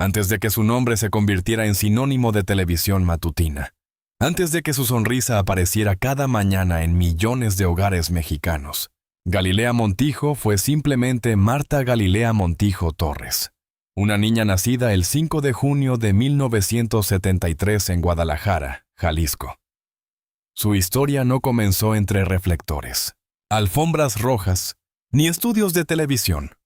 antes de que su nombre se convirtiera en sinónimo de televisión matutina, antes de que su sonrisa apareciera cada mañana en millones de hogares mexicanos. Galilea Montijo fue simplemente Marta Galilea Montijo Torres, una niña nacida el 5 de junio de 1973 en Guadalajara, Jalisco. Su historia no comenzó entre reflectores, alfombras rojas, ni estudios de televisión.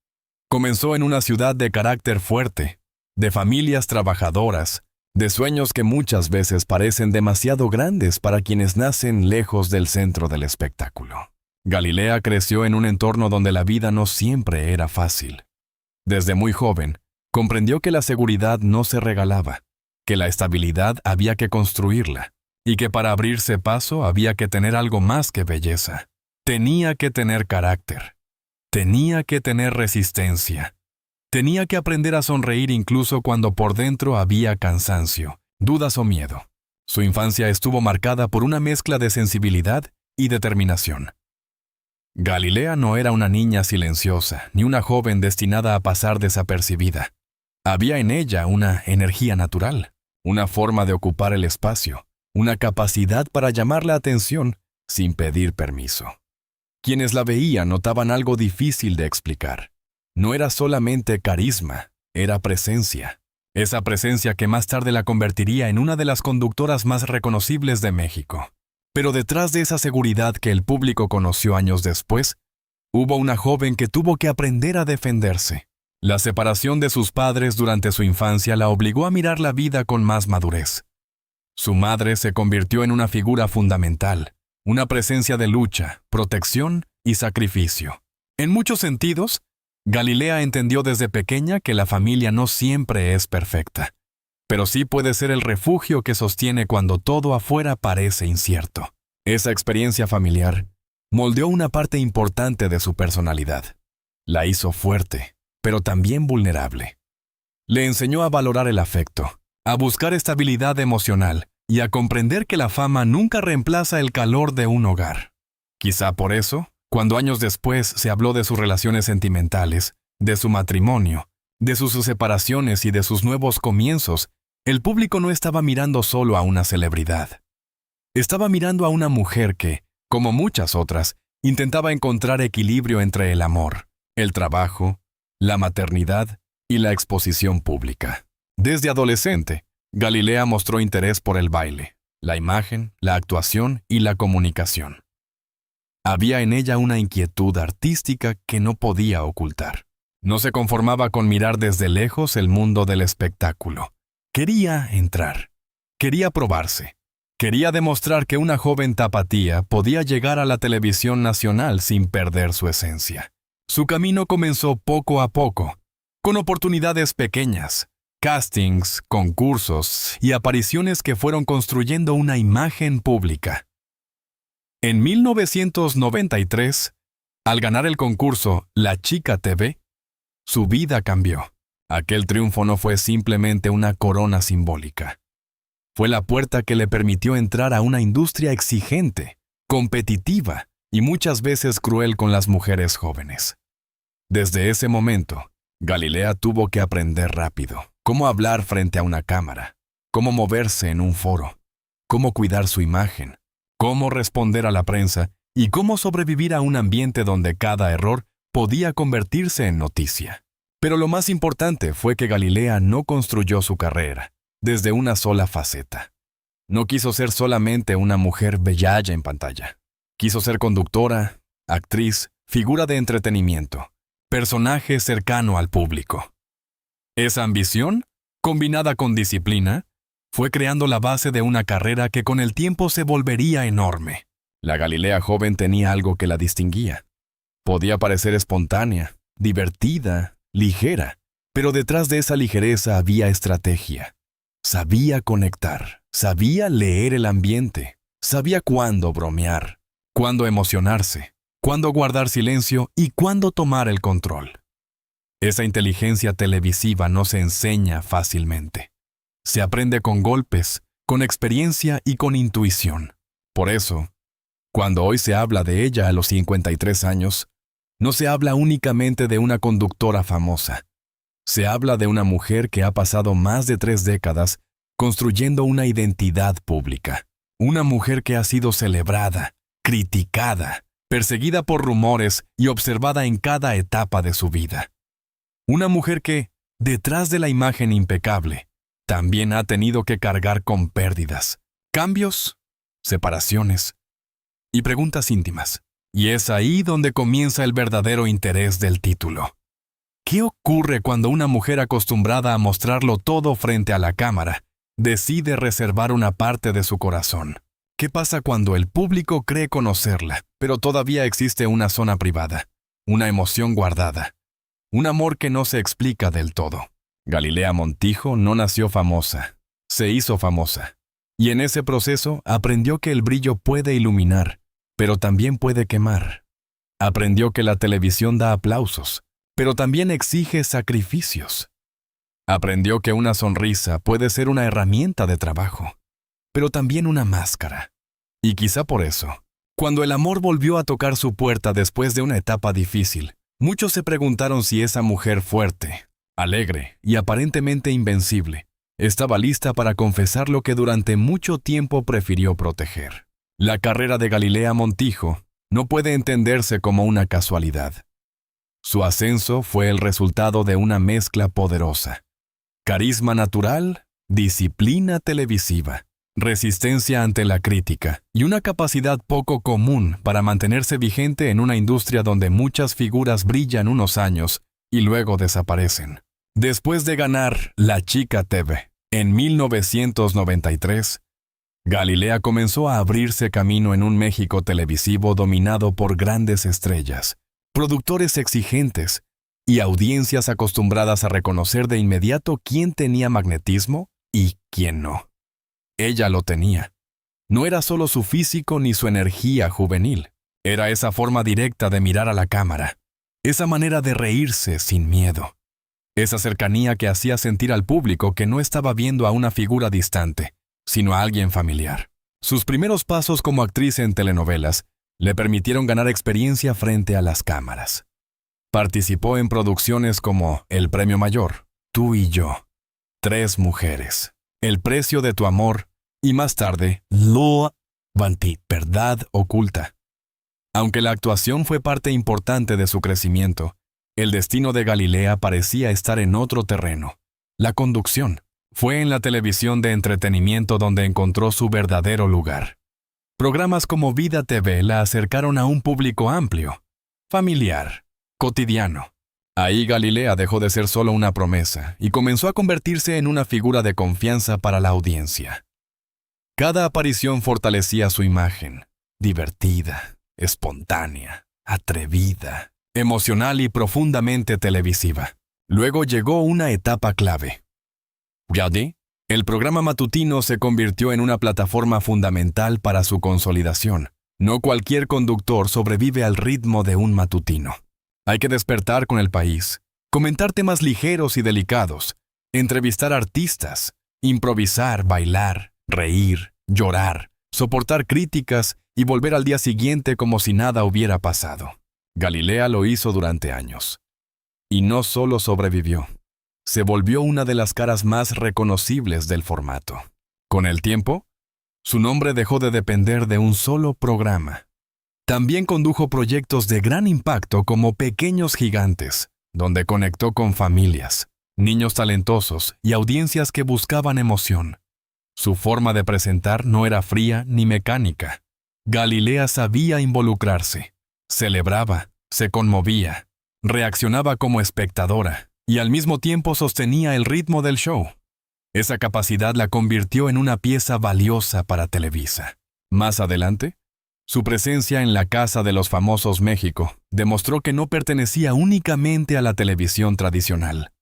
Comenzó en una ciudad de carácter fuerte, de familias trabajadoras, de sueños que muchas veces parecen demasiado grandes para quienes nacen lejos del centro del espectáculo. Galilea creció en un entorno donde la vida no siempre era fácil. Desde muy joven, comprendió que la seguridad no se regalaba, que la estabilidad había que construirla, y que para abrirse paso había que tener algo más que belleza. Tenía que tener carácter. Tenía que tener resistencia. Tenía que aprender a sonreír incluso cuando por dentro había cansancio, dudas o miedo. Su infancia estuvo marcada por una mezcla de sensibilidad y determinación. Galilea no era una niña silenciosa, ni una joven destinada a pasar desapercibida. Había en ella una energía natural, una forma de ocupar el espacio, una capacidad para llamar la atención sin pedir permiso. Quienes la veían notaban algo difícil de explicar. No era solamente carisma, era presencia. Esa presencia que más tarde la convertiría en una de las conductoras más reconocibles de México. Pero detrás de esa seguridad que el público conoció años después, hubo una joven que tuvo que aprender a defenderse. La separación de sus padres durante su infancia la obligó a mirar la vida con más madurez. Su madre se convirtió en una figura fundamental, una presencia de lucha, protección y sacrificio. En muchos sentidos, Galilea entendió desde pequeña que la familia no siempre es perfecta, pero sí puede ser el refugio que sostiene cuando todo afuera parece incierto. Esa experiencia familiar moldeó una parte importante de su personalidad. La hizo fuerte, pero también vulnerable. Le enseñó a valorar el afecto, a buscar estabilidad emocional y a comprender que la fama nunca reemplaza el calor de un hogar. Quizá por eso, cuando años después se habló de sus relaciones sentimentales, de su matrimonio, de sus separaciones y de sus nuevos comienzos, el público no estaba mirando solo a una celebridad. Estaba mirando a una mujer que, como muchas otras, intentaba encontrar equilibrio entre el amor, el trabajo, la maternidad y la exposición pública. Desde adolescente, Galilea mostró interés por el baile, la imagen, la actuación y la comunicación. Había en ella una inquietud artística que no podía ocultar. No se conformaba con mirar desde lejos el mundo del espectáculo. Quería entrar. Quería probarse. Quería demostrar que una joven tapatía podía llegar a la televisión nacional sin perder su esencia. Su camino comenzó poco a poco, con oportunidades pequeñas, castings, concursos y apariciones que fueron construyendo una imagen pública. En 1993, al ganar el concurso La Chica TV, su vida cambió. Aquel triunfo no fue simplemente una corona simbólica. Fue la puerta que le permitió entrar a una industria exigente, competitiva y muchas veces cruel con las mujeres jóvenes. Desde ese momento, Galilea tuvo que aprender rápido cómo hablar frente a una cámara, cómo moverse en un foro, cómo cuidar su imagen, cómo responder a la prensa y cómo sobrevivir a un ambiente donde cada error podía convertirse en noticia. Pero lo más importante fue que Galilea no construyó su carrera desde una sola faceta. No quiso ser solamente una mujer bellalla en pantalla. Quiso ser conductora, actriz, figura de entretenimiento, personaje cercano al público. Esa ambición, combinada con disciplina, fue creando la base de una carrera que con el tiempo se volvería enorme. La Galilea joven tenía algo que la distinguía. Podía parecer espontánea, divertida, ligera, pero detrás de esa ligereza había estrategia. Sabía conectar, sabía leer el ambiente, sabía cuándo bromear, cuándo emocionarse, cuándo guardar silencio y cuándo tomar el control. Esa inteligencia televisiva no se enseña fácilmente. Se aprende con golpes, con experiencia y con intuición. Por eso, cuando hoy se habla de ella a los 53 años, no se habla únicamente de una conductora famosa. Se habla de una mujer que ha pasado más de 3 décadas construyendo una identidad pública. Una mujer que ha sido celebrada, criticada, perseguida por rumores y observada en cada etapa de su vida. Una mujer que, detrás de la imagen impecable, también ha tenido que cargar con pérdidas, cambios, separaciones y preguntas íntimas. Y es ahí donde comienza el verdadero interés del título. ¿Qué ocurre cuando una mujer acostumbrada a mostrarlo todo frente a la cámara decide reservar una parte de su corazón? ¿Qué pasa cuando el público cree conocerla, pero todavía existe una zona privada, una emoción guardada, un amor que no se explica del todo? Galilea Montijo no nació famosa, se hizo famosa. Y en ese proceso aprendió que el brillo puede iluminar, pero también puede quemar. Aprendió que la televisión da aplausos, pero también exige sacrificios. Aprendió que una sonrisa puede ser una herramienta de trabajo, pero también una máscara. Y quizá por eso, cuando el amor volvió a tocar su puerta después de una etapa difícil, muchos se preguntaron si esa mujer fuerte, alegre y aparentemente invencible, estaba lista para confesar lo que durante mucho tiempo prefirió proteger. La carrera de Galilea Montijo no puede entenderse como una casualidad. Su ascenso fue el resultado de una mezcla poderosa: carisma natural, disciplina televisiva, resistencia ante la crítica y una capacidad poco común para mantenerse vigente en una industria donde muchas figuras brillan unos años y luego desaparecen. Después de ganar La Chica TV en 1993, Galilea comenzó a abrirse camino en un México televisivo dominado por grandes estrellas, productores exigentes y audiencias acostumbradas a reconocer de inmediato quién tenía magnetismo y quién no. Ella lo tenía. No era solo su físico ni su energía juvenil. Era esa forma directa de mirar a la cámara, esa manera de reírse sin miedo, esa cercanía que hacía sentir al público que no estaba viendo a una figura distante, sino a alguien familiar. Sus primeros pasos como actriz en telenovelas le permitieron ganar experiencia frente a las cámaras. Participó en producciones como El Premio Mayor, Tú y Yo, Tres Mujeres, El Precio de tu Amor y más tarde, Loa Vanti, Verdad Oculta. Aunque la actuación fue parte importante de su crecimiento, el destino de Galilea parecía estar en otro terreno: la conducción. Fue en la televisión de entretenimiento donde encontró su verdadero lugar. Programas como Vida TV la acercaron a un público amplio, familiar, cotidiano. Ahí Galilea dejó de ser solo una promesa y comenzó a convertirse en una figura de confianza para la audiencia. Cada aparición fortalecía su imagen: divertida, espontánea, atrevida, emocional y profundamente televisiva. Luego llegó una etapa clave. Yadi, el programa matutino se convirtió en una plataforma fundamental para su consolidación. No cualquier conductor sobrevive al ritmo de un matutino. Hay que despertar con el país, comentar temas ligeros y delicados, entrevistar artistas, improvisar, bailar, reír, llorar, soportar críticas y volver al día siguiente como si nada hubiera pasado. Galilea lo hizo durante años. Y no solo sobrevivió, se volvió una de las caras más reconocibles del formato. Con el tiempo, su nombre dejó de depender de un solo programa. También condujo proyectos de gran impacto como Pequeños Gigantes, donde conectó con familias, niños talentosos y audiencias que buscaban emoción. Su forma de presentar no era fría ni mecánica. Galilea sabía involucrarse, celebraba, se conmovía, reaccionaba como espectadora y al mismo tiempo sostenía el ritmo del show. Esa capacidad la convirtió en una pieza valiosa para Televisa. Más adelante, su presencia en la Casa de los Famosos México demostró que no pertenecía únicamente a la televisión tradicional.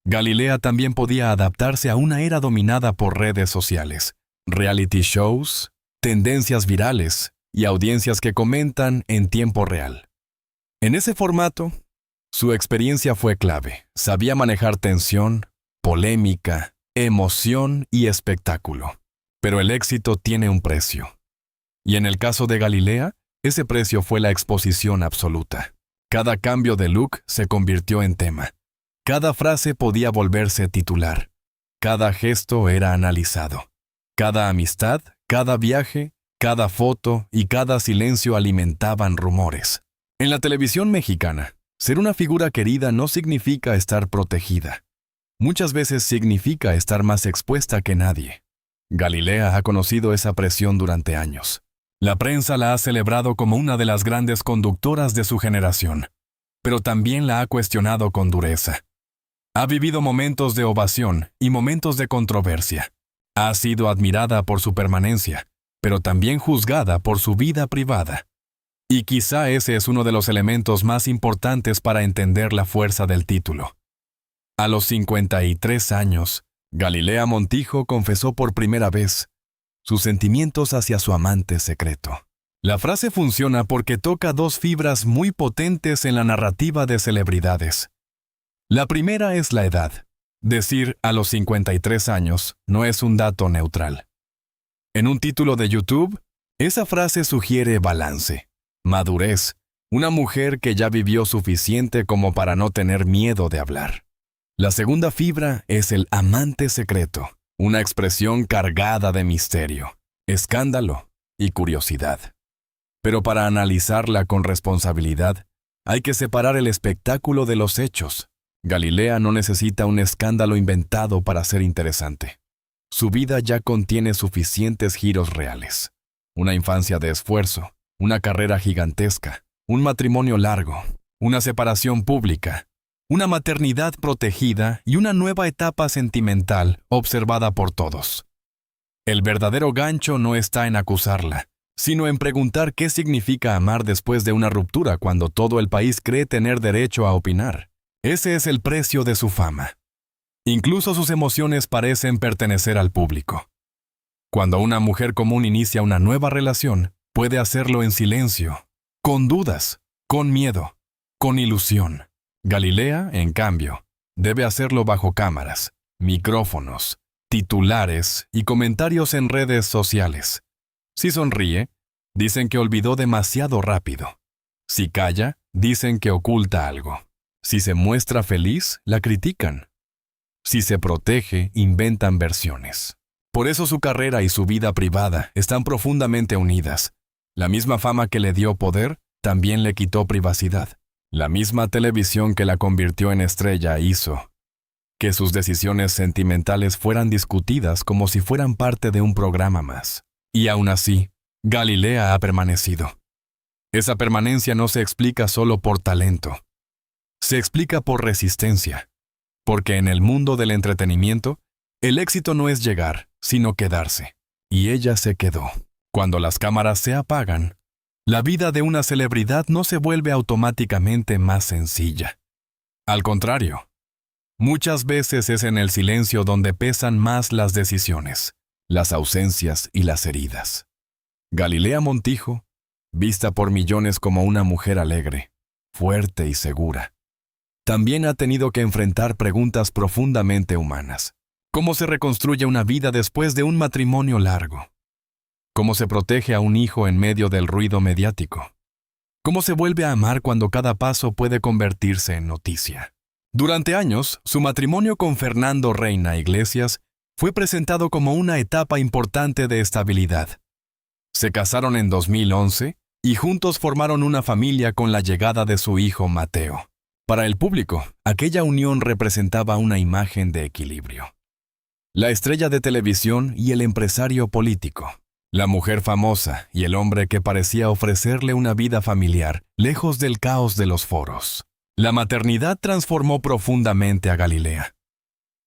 Galilea también podía adaptarse a una era dominada por redes sociales, reality shows, tendencias virales y audiencias que comentan en tiempo real. En ese formato, su experiencia fue clave. Sabía manejar tensión, polémica, emoción y espectáculo. Pero el éxito tiene un precio. Y en el caso de Galilea, ese precio fue la exposición absoluta. Cada cambio de look se convirtió en tema. Cada frase podía volverse titular. Cada gesto era analizado. Cada amistad, cada viaje, cada foto y cada silencio alimentaban rumores. En la televisión mexicana, ser una figura querida no significa estar protegida. Muchas veces significa estar más expuesta que nadie. Galilea ha conocido esa presión durante años. La prensa la ha celebrado como una de las grandes conductoras de su generación, pero también la ha cuestionado con dureza. Ha vivido momentos de ovación y momentos de controversia. Ha sido admirada por su permanencia, pero también juzgada por su vida privada. Y quizá ese es uno de los elementos más importantes para entender la fuerza del título. A los 53 años, Galilea Montijo confesó por primera vez sus sentimientos hacia su amante secreto. La frase funciona porque toca dos fibras muy potentes en la narrativa de celebridades. La primera es la edad. Decir a los 53 años no es un dato neutral. En un título de YouTube, esa frase sugiere balance, madurez, una mujer que ya vivió suficiente como para no tener miedo de hablar. La segunda fibra es el amante secreto, una expresión cargada de misterio, escándalo y curiosidad. Pero para analizarla con responsabilidad, hay que separar el espectáculo de los hechos. Galilea no necesita un escándalo inventado para ser interesante. Su vida ya contiene suficientes giros reales. Una infancia de esfuerzo, una carrera gigantesca, un matrimonio largo, una separación pública, una maternidad protegida y una nueva etapa sentimental observada por todos. El verdadero gancho no está en acusarla, sino en preguntar qué significa amar después de una ruptura cuando todo el país cree tener derecho a opinar. Ese es el precio de su fama. Incluso sus emociones parecen pertenecer al público. Cuando una mujer común inicia una nueva relación, puede hacerlo en silencio, con dudas, con miedo, con ilusión. Galilea, en cambio, debe hacerlo bajo cámaras, micrófonos, titulares y comentarios en redes sociales. Si sonríe, dicen que olvidó demasiado rápido. Si calla, dicen que oculta algo. Si se muestra feliz, la critican. Si se protege, inventan versiones. Por eso su carrera y su vida privada están profundamente unidas. La misma fama que le dio poder, también le quitó privacidad. La misma televisión que la convirtió en estrella hizo que sus decisiones sentimentales fueran discutidas como si fueran parte de un programa más. Y aún así, Galilea ha permanecido. Esa permanencia no se explica solo por talento. Se explica por resistencia. Porque en el mundo del entretenimiento, el éxito no es llegar, sino quedarse. Y ella se quedó. Cuando las cámaras se apagan, la vida de una celebridad no se vuelve automáticamente más sencilla. Al contrario, muchas veces es en el silencio donde pesan más las decisiones, las ausencias y las heridas. Galilea Montijo, vista por millones como una mujer alegre, fuerte y segura, también ha tenido que enfrentar preguntas profundamente humanas. ¿Cómo se reconstruye una vida después de un matrimonio largo? ¿Cómo se protege a un hijo en medio del ruido mediático? ¿Cómo se vuelve a amar cuando cada paso puede convertirse en noticia? Durante años, su matrimonio con Fernando Reina Iglesias fue presentado como una etapa importante de estabilidad. Se casaron en 2011 y juntos formaron una familia con la llegada de su hijo Mateo. Para el público, aquella unión representaba una imagen de equilibrio. La estrella de televisión y el empresario político. La mujer famosa y el hombre que parecía ofrecerle una vida familiar, lejos del caos de los foros. La maternidad transformó profundamente a Galilea.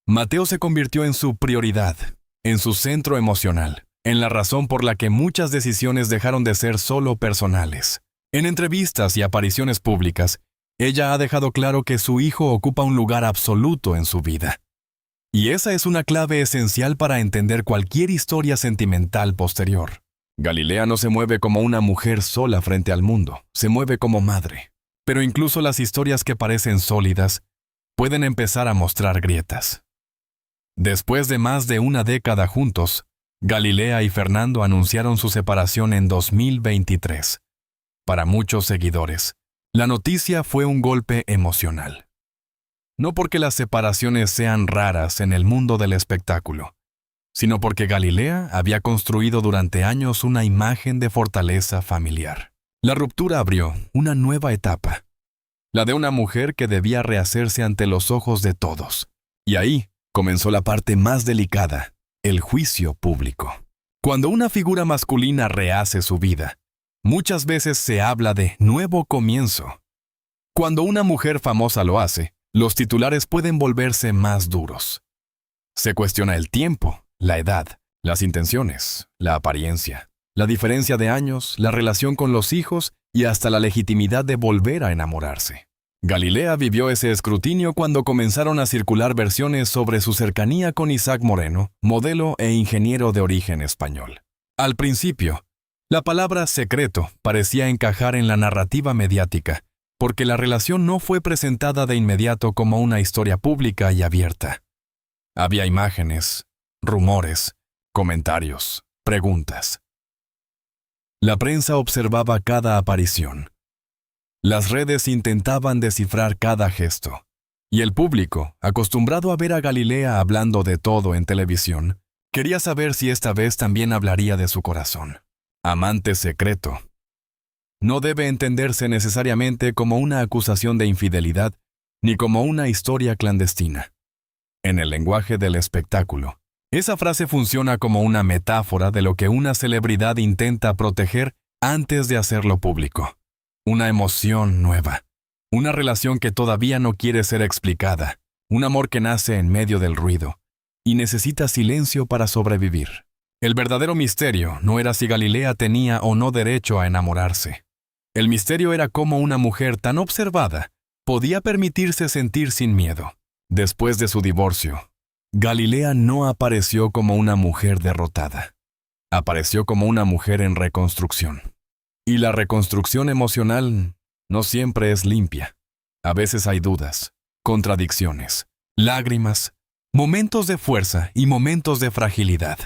Mateo se convirtió en su prioridad, en su centro emocional, en la razón por la que muchas decisiones dejaron de ser solo personales. En entrevistas y apariciones públicas, ella ha dejado claro que su hijo ocupa un lugar absoluto en su vida. Y esa es una clave esencial para entender cualquier historia sentimental posterior. Galilea no se mueve como una mujer sola frente al mundo, se mueve como madre. Pero incluso las historias que parecen sólidas pueden empezar a mostrar grietas. Después de más de una década juntos, Galilea y Fernando anunciaron su separación en 2023. Para muchos seguidores, la noticia fue un golpe emocional. no porque las separaciones sean raras en el mundo del espectáculo, sino porque Galilea había construido durante años una imagen de fortaleza familiar. La ruptura abrió una nueva etapa, la de una mujer que debía rehacerse ante los ojos de todos. Y ahí comenzó la parte más delicada, el juicio público. Cuando una figura masculina rehace su vida, muchas veces se habla de nuevo comienzo. Cuando una mujer famosa lo hace, los titulares pueden volverse más duros. Se cuestiona el tiempo, la edad, las intenciones, la apariencia, la diferencia de años, la relación con los hijos y hasta la legitimidad de volver a enamorarse. Galilea vivió ese escrutinio cuando comenzaron a circular versiones sobre su cercanía con Isaac Moreno, modelo e ingeniero de origen español. Al principio, la palabra secreto parecía encajar en la narrativa mediática, porque la relación no fue presentada de inmediato como una historia pública y abierta. Había imágenes, rumores, comentarios, preguntas. La prensa observaba cada aparición. Las redes intentaban descifrar cada gesto. Y el público, acostumbrado a ver a Galilea hablando de todo en televisión, quería saber si esta vez también hablaría de su corazón. Amante secreto. No debe entenderse necesariamente como una acusación de infidelidad, ni como una historia clandestina. En el lenguaje del espectáculo, esa frase funciona como una metáfora de lo que una celebridad intenta proteger antes de hacerlo público. Una emoción nueva, una relación que todavía no quiere ser explicada, un amor que nace en medio del ruido y necesita silencio para sobrevivir. El verdadero misterio no era si Galilea tenía o no derecho a enamorarse. El misterio era cómo una mujer tan observada podía permitirse sentir sin miedo. Después de su divorcio, Galilea no apareció como una mujer derrotada. Apareció como una mujer en reconstrucción. Y la reconstrucción emocional no siempre es limpia. A veces hay dudas, contradicciones, lágrimas, momentos de fuerza y momentos de fragilidad.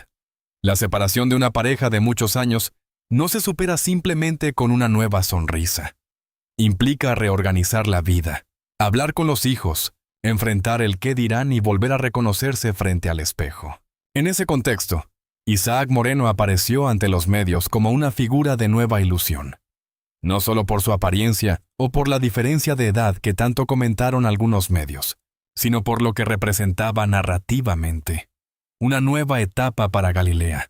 La separación de una pareja de muchos años no se supera simplemente con una nueva sonrisa. Implica reorganizar la vida, hablar con los hijos, enfrentar el qué dirán y volver a reconocerse frente al espejo. En ese contexto, Isaac Moreno apareció ante los medios como una figura de nueva ilusión. No solo por su apariencia o por la diferencia de edad que tanto comentaron algunos medios, sino por lo que representaba narrativamente. Una nueva etapa para Galilea.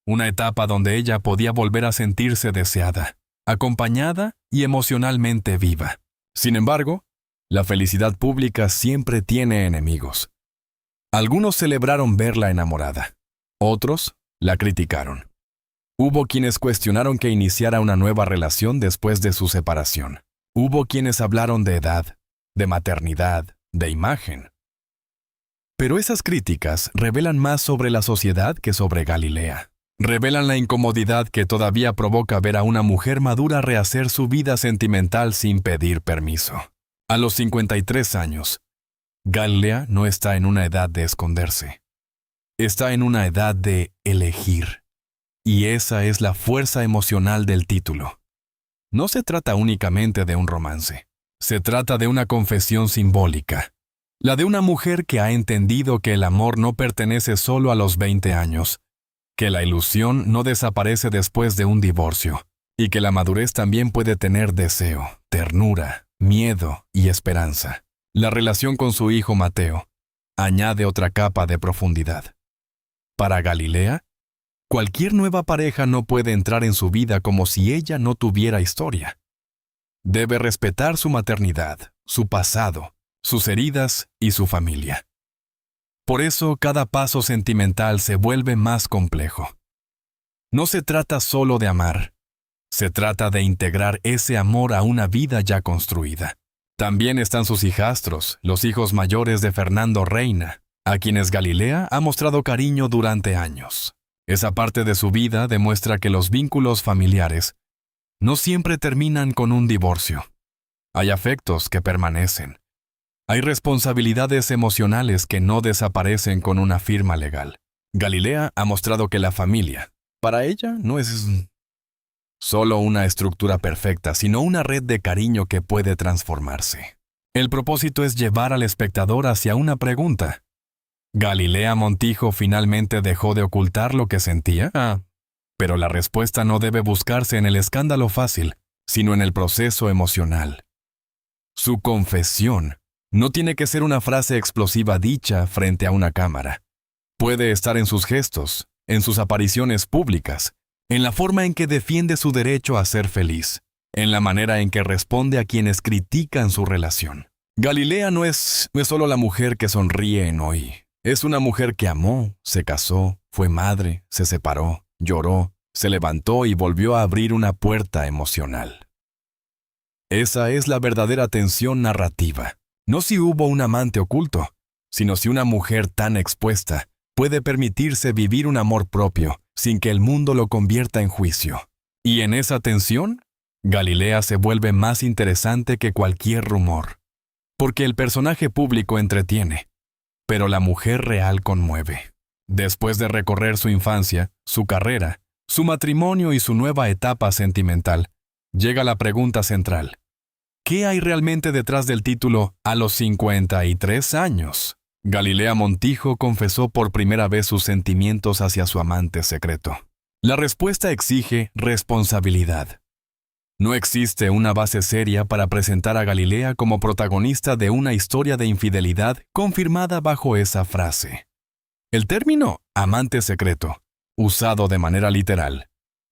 Una etapa donde ella podía volver a sentirse deseada, acompañada y emocionalmente viva. Sin embargo, la felicidad pública siempre tiene enemigos. Algunos celebraron verla enamorada. Otros la criticaron. Hubo quienes cuestionaron que iniciara una nueva relación después de su separación. Hubo quienes hablaron de edad, de maternidad, de imagen. Pero esas críticas revelan más sobre la sociedad que sobre Galilea. Revelan la incomodidad que todavía provoca ver a una mujer madura rehacer su vida sentimental sin pedir permiso. A los 53 años, Galilea no está en una edad de esconderse. Está en una edad de elegir. Y esa es la fuerza emocional del título. No se trata únicamente de un romance. Se trata de una confesión simbólica. La de una mujer que ha entendido que el amor no pertenece solo a los 20 años, que la ilusión no desaparece después de un divorcio, y que la madurez también puede tener deseo, ternura, miedo y esperanza. La relación con su hijo Mateo añade otra capa de profundidad. Para Galilea, cualquier nueva pareja no puede entrar en su vida como si ella no tuviera historia. Debe respetar su maternidad, su pasado, sus heridas y su familia. Por eso cada paso sentimental se vuelve más complejo. No se trata solo de amar, se trata de integrar ese amor a una vida ya construida. También están sus hijastros, los hijos mayores de Fernando Reina, a quienes Galilea ha mostrado cariño durante años. Esa parte de su vida demuestra que los vínculos familiares no siempre terminan con un divorcio. Hay afectos que permanecen. Hay responsabilidades emocionales que no desaparecen con una firma legal. Galilea ha mostrado que la familia, para ella, no es solo una estructura perfecta, sino una red de cariño que puede transformarse. El propósito es llevar al espectador hacia una pregunta. ¿Galilea Montijo finalmente dejó de ocultar lo que sentía? Pero la respuesta no debe buscarse en el escándalo fácil, sino en el proceso emocional. Su confesión no tiene que ser una frase explosiva dicha frente a una cámara. Puede estar en sus gestos, en sus apariciones públicas, en la forma en que defiende su derecho a ser feliz, en la manera en que responde a quienes critican su relación. Galilea no es solo la mujer que sonríe en hoy. Es una mujer que amó, se casó, fue madre, se separó, lloró, se levantó y volvió a abrir una puerta emocional. Esa es la verdadera tensión narrativa. No si hubo un amante oculto, sino si una mujer tan expuesta puede permitirse vivir un amor propio sin que el mundo lo convierta en juicio. Y en esa tensión, Galilea se vuelve más interesante que cualquier rumor. Porque el personaje público entretiene, pero la mujer real conmueve. Después de recorrer su infancia, su carrera, su matrimonio y su nueva etapa sentimental, llega la pregunta central. ¿Qué hay realmente detrás del título A los 53 años? Galilea Montijo confesó por primera vez sus sentimientos hacia su amante secreto. La respuesta exige responsabilidad. No existe una base seria para presentar a Galilea como protagonista de una historia de infidelidad confirmada bajo esa frase. El término amante secreto, usado de manera literal,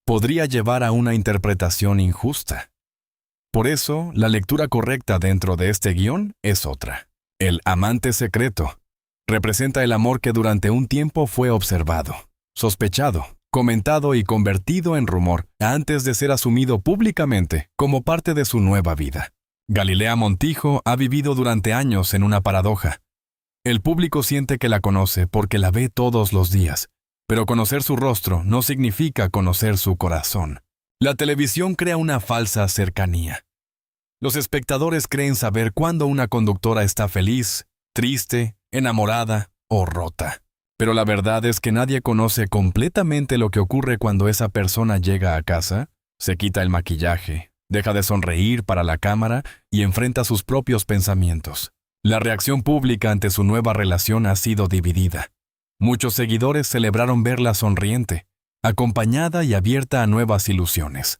podría llevar a una interpretación injusta. Por eso, la lectura correcta dentro de este guión es otra. El amante secreto representa el amor que durante un tiempo fue observado, sospechado, comentado y convertido en rumor antes de ser asumido públicamente como parte de su nueva vida. Galilea Montijo ha vivido durante años en una paradoja. El público siente que la conoce porque la ve todos los días, pero conocer su rostro no significa conocer su corazón. La televisión crea una falsa cercanía. Los espectadores creen saber cuándo una conductora está feliz, triste, enamorada o rota. Pero la verdad es que nadie conoce completamente lo que ocurre cuando esa persona llega a casa, se quita el maquillaje, deja de sonreír para la cámara y enfrenta sus propios pensamientos. La reacción pública ante su nueva relación ha sido dividida. Muchos seguidores celebraron verla sonriente, acompañada y abierta a nuevas ilusiones.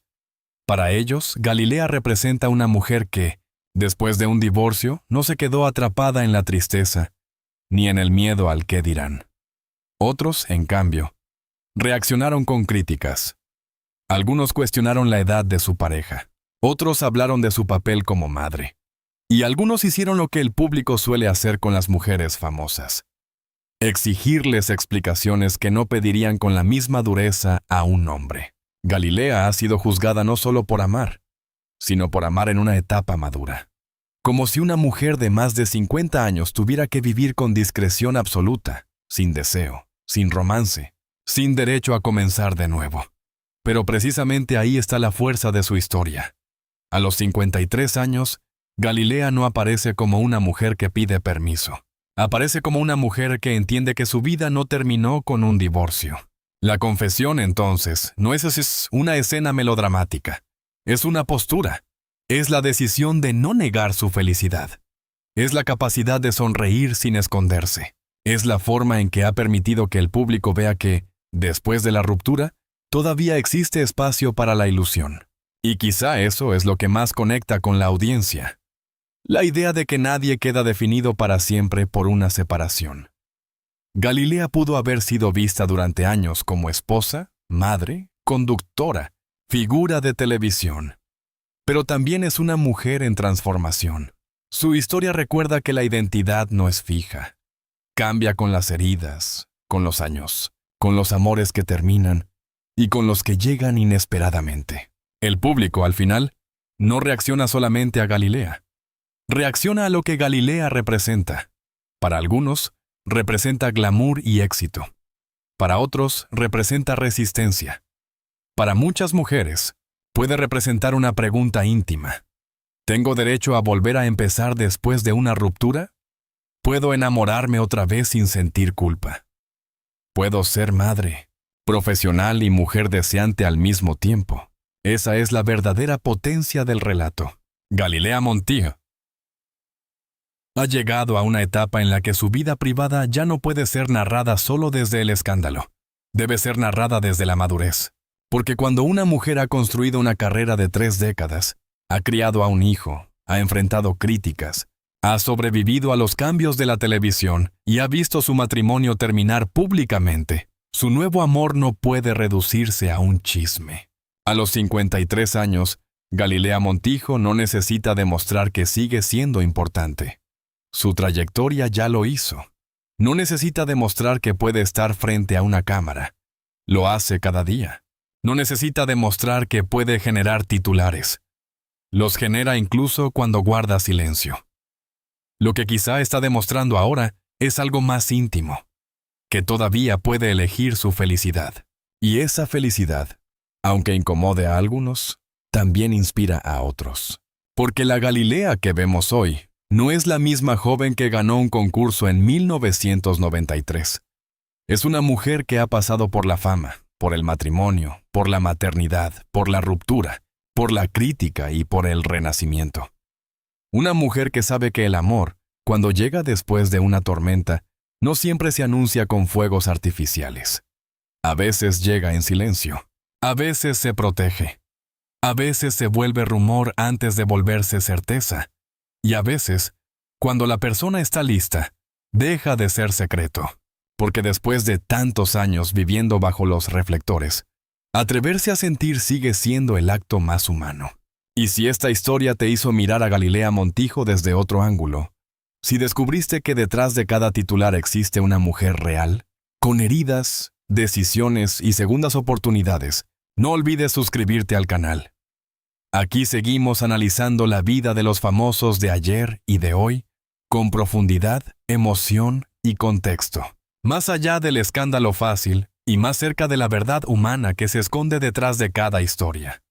Para ellos, Galilea representa una mujer que, después de un divorcio, no se quedó atrapada en la tristeza, ni en el miedo al qué dirán. Otros, en cambio, reaccionaron con críticas. Algunos cuestionaron la edad de su pareja, otros hablaron de su papel como madre, y algunos hicieron lo que el público suele hacer con las mujeres famosas: exigirles explicaciones que no pedirían con la misma dureza a un hombre. Galilea ha sido juzgada no solo por amar, sino por amar en una etapa madura. Como si una mujer de más de 50 años tuviera que vivir con discreción absoluta, sin deseo, sin romance, sin derecho a comenzar de nuevo. Pero precisamente ahí está la fuerza de su historia. A los 53 años, Galilea no aparece como una mujer que pide permiso. Aparece como una mujer que entiende que su vida no terminó con un divorcio. La confesión, entonces, no es una escena melodramática. Es una postura. Es la decisión de no negar su felicidad. Es la capacidad de sonreír sin esconderse. Es la forma en que ha permitido que el público vea que, después de la ruptura, todavía existe espacio para la ilusión. Y quizá eso es lo que más conecta con la audiencia. La idea de que nadie queda definido para siempre por una separación. Galilea pudo haber sido vista durante años como esposa, madre, conductora, figura de televisión. Pero también es una mujer en transformación. Su historia recuerda que la identidad no es fija. Cambia con las heridas, con los años, con los amores que terminan y con los que llegan inesperadamente. El público, al final, no reacciona solamente a Galilea. Reacciona a lo que Galilea representa. Para algunos, representa glamour y éxito. Para otros, representa resistencia. Para muchas mujeres, puede representar una pregunta íntima. ¿Tengo derecho a volver a empezar después de una ruptura? ¿Puedo enamorarme otra vez sin sentir culpa? ¿Puedo ser madre, profesional y mujer deseante al mismo tiempo? Esa es la verdadera potencia del relato. Galilea Montijo Ha llegado a una etapa en la que su vida privada ya no puede ser narrada solo desde el escándalo. Debe ser narrada desde la madurez. Porque cuando una mujer ha construido una carrera de 3 décadas, ha criado a un hijo, ha enfrentado críticas, ha sobrevivido a los cambios de la televisión y ha visto su matrimonio terminar públicamente, su nuevo amor no puede reducirse a un chisme. A los 53 años, Galilea Montijo no necesita demostrar que sigue siendo importante. Su trayectoria ya lo hizo. No necesita demostrar que puede estar frente a una cámara. Lo hace cada día. No necesita demostrar que puede generar titulares. Los genera incluso cuando guarda silencio. Lo que quizá está demostrando ahora es algo más íntimo, que todavía puede elegir su felicidad. Y esa felicidad, aunque incomode a algunos, también inspira a otros. Porque la Galilea que vemos hoy no es la misma joven que ganó un concurso en 1993. Es una mujer que ha pasado por la fama, por el matrimonio, por la maternidad, por la ruptura, por la crítica y por el renacimiento. Una mujer que sabe que el amor, cuando llega después de una tormenta, no siempre se anuncia con fuegos artificiales. A veces llega en silencio, a veces se protege, a veces se vuelve rumor antes de volverse certeza, y a veces, cuando la persona está lista, deja de ser secreto, porque después de tantos años viviendo bajo los reflectores, atreverse a sentir sigue siendo el acto más humano. Y si esta historia te hizo mirar a Galilea Montijo desde otro ángulo, si descubriste que detrás de cada titular existe una mujer real, con heridas, decisiones y segundas oportunidades, no olvides suscribirte al canal. Aquí seguimos analizando la vida de los famosos de ayer y de hoy, con profundidad, emoción y contexto. Más allá del escándalo fácil y más cerca de la verdad humana que se esconde detrás de cada historia.